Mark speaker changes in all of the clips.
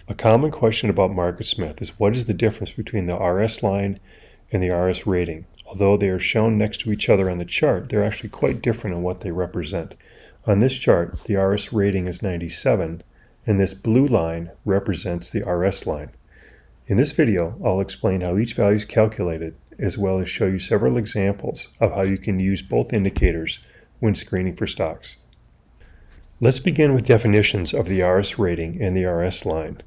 Speaker 1: A common question about MarketSmith is what is the difference between the RS line and the RS rating? Although they are shown next to each other on the chart, they're actually quite different in what they represent. On this chart, the RS rating is 97, and this blue line represents the RS line. In this video, I'll explain how each value is calculated, as well as show you several examples of how you can use both indicators when screening for stocks. Let's begin with definitions of the RS rating and the RS line.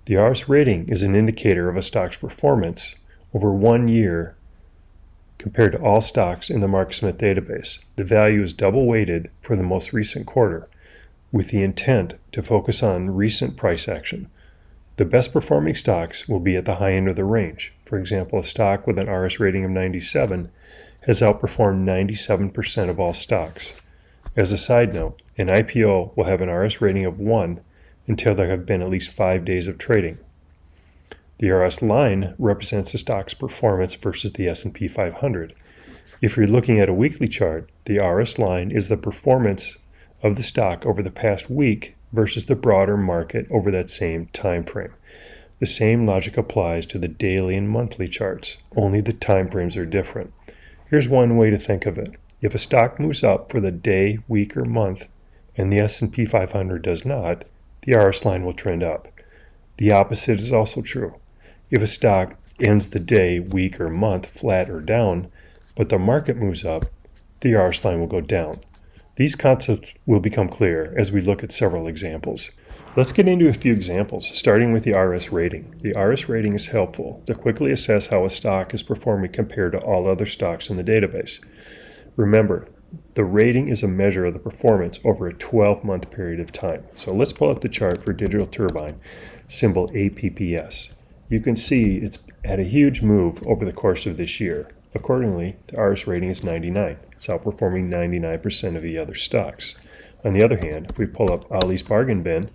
Speaker 1: The RS rating is an indicator of a stock's performance over 1 year compared to all stocks in the MarketSmith database. The value is double weighted for the most recent quarter, with the intent to focus on recent price action. The best performing stocks will be at the high end of the range. For example, a stock with an RS rating of 97 has outperformed 97% of all stocks. As a side note, an IPO will have an RS rating of 1 until there have been at least 5 days of trading. The RS line represents the stock's performance versus the S&P 500. If you're looking at a weekly chart, the RS line is the performance of the stock over the past week versus the broader market over that same time frame. The same logic applies to the daily and monthly charts, only the time frames are different. Here's one way to think of it. If a stock moves up for the day, week, or month, and the S&P 500 does not, the RS line will trend up. The opposite is also true. If a stock ends the day, week, or month flat or down, but the market moves up, the RS line will go down. These concepts will become clear as we look at several examples. Let's get into a few examples, starting with the RS rating. The RS rating is helpful to quickly assess how a stock is performing compared to all other stocks in the database. Remember, the rating is a measure of the performance over a 12-month period of time. So let's pull up the chart for Digital Turbine, symbol APPS. You can see it's had a huge move over the course of this year. Accordingly, the RS rating is 99. It's outperforming 99% of the other stocks. On the other hand, if we pull up Ali's Bargain Bin,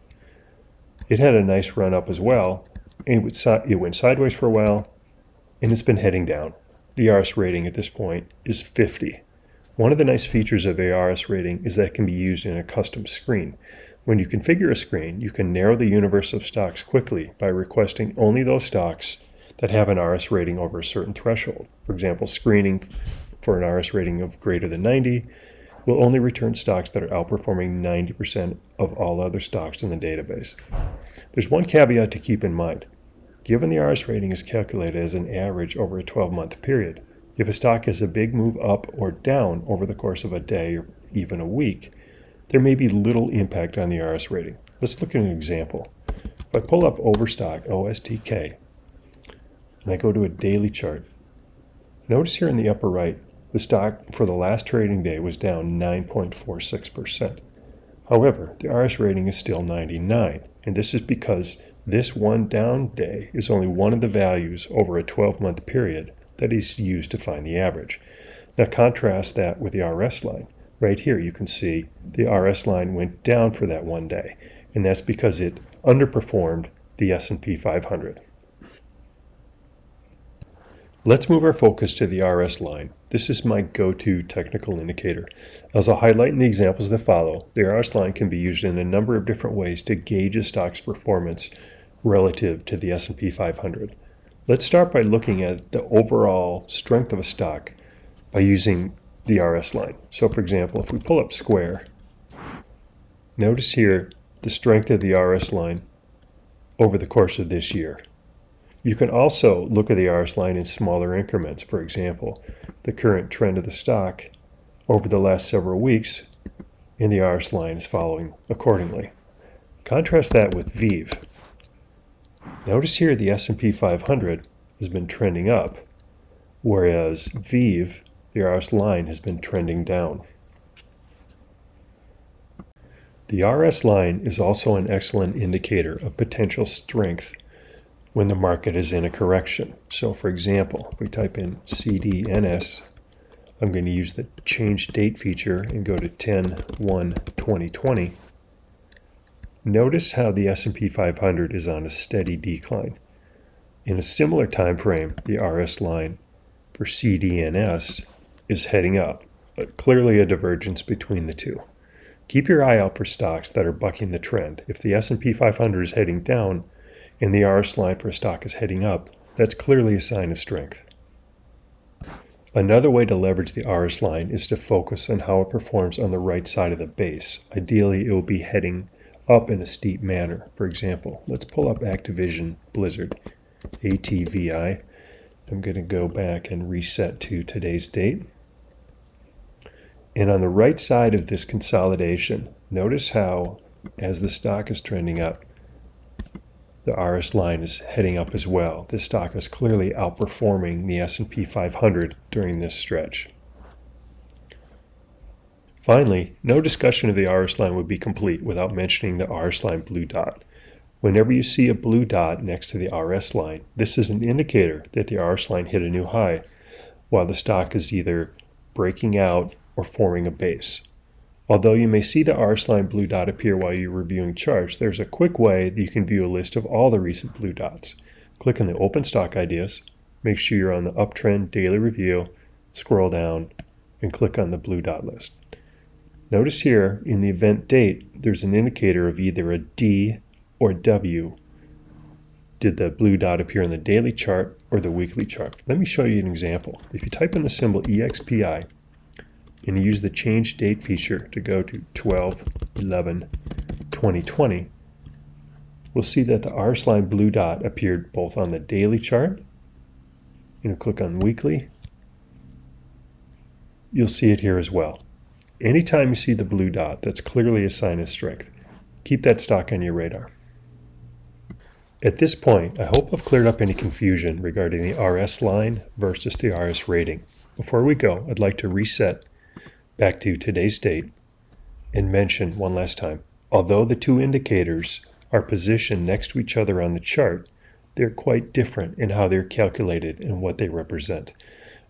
Speaker 1: it had a nice run up as well, and it went sideways for a while, and it's been heading down. The RS rating at this point is 50. One of the nice features of the RS rating is that it can be used in a custom screen. When you configure a screen, you can narrow the universe of stocks quickly by requesting only those stocks that have an RS rating over a certain threshold. For example, screening for an RS rating of greater than 90 will only return stocks that are outperforming 90% of all other stocks in the database. There's one caveat to keep in mind. Given the RS rating is calculated as an average over a 12-month period, if a stock has a big move up or down over the course of a day or even a week, there may be little impact on the RS rating. Let's look at an example. If I pull up Overstock, OSTK, and I go to a daily chart, notice here in the upper right, the stock for the last trading day was down 9.46%. However, the RS rating is still 99, and this is because this one down day is only one of the values over a 12-month period that is used to find the average. Now contrast that with the RS line. Right here you can see the RS line went down for that one day, and that's because it underperformed the S&P 500. Let's move our focus to the RS line. This is my go-to technical indicator. As I'll highlight in the examples that follow, the RS line can be used in a number of different ways to gauge a stock's performance relative to the S&P 500. Let's start by looking at the overall strength of a stock by using the RS line. So for example, if we pull up Square, notice here the strength of the RS line over the course of this year. You can also look at the RS line in smaller increments. For example, the current trend of the stock over the last several weeks, and the RS line is following accordingly. Contrast that with VIV. Notice here the S&P 500 has been trending up, whereas VIV, the RS line, has been trending down. The RS line is also an excellent indicator of potential strength when the market is in a correction. So for example, if we type in CDNS, I'm going to use the change date feature and go to 10/1/2020. Notice how the S&P 500 is on a steady decline. In a similar time frame, the RS line for CDNS is heading up, but clearly a divergence between the two. Keep your eye out for stocks that are bucking the trend. If the S&P 500 is heading down and the RS line for a stock is heading up, that's clearly a sign of strength. Another way to leverage the RS line is to focus on how it performs on the right side of the base. Ideally, it will be heading up in a steep manner. For example, let's pull up Activision Blizzard, ATVI. I'm going to go back and reset to today's date. And on the right side of this consolidation, notice how, as the stock is trending up, the RS line is heading up as well. This stock is clearly outperforming the S&P 500 during this stretch. Finally, no discussion of the RS line would be complete without mentioning the RS line blue dot. Whenever you see a blue dot next to the RS line, this is an indicator that the RS line hit a new high, while the stock is either breaking out or forming a base. Although you may see the RS line blue dot appear while you're reviewing charts, there's a quick way that you can view a list of all the recent blue dots. Click on the Open Stock Ideas, make sure you're on the Uptrend Daily Review, scroll down, and click on the blue dot list. Notice here, in the event date, there's an indicator of either a D or W. Did the blue dot appear in the daily chart or the weekly chart? Let me show you an example. If you type in the symbol EXPI, and use the change date feature to go to 12/11/2020, we'll see that the RS line blue dot appeared both on the daily chart. Click on weekly. You'll see it here as well. Anytime you see the blue dot, that's clearly a sign of strength. Keep that stock on your radar. At this point, I hope I've cleared up any confusion regarding the RS line versus the RS rating. Before we go, I'd like to reset back to today's date and mention one last time, although the two indicators are positioned next to each other on the chart, they're quite different in how they're calculated and what they represent.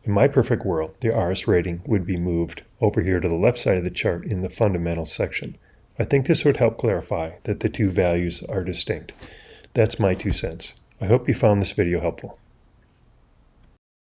Speaker 1: In my perfect world, the RS rating would be moved over here to the left side of the chart in the fundamentals section. I think this would help clarify that the two values are distinct. That's my 2 cents. I hope you found this video helpful.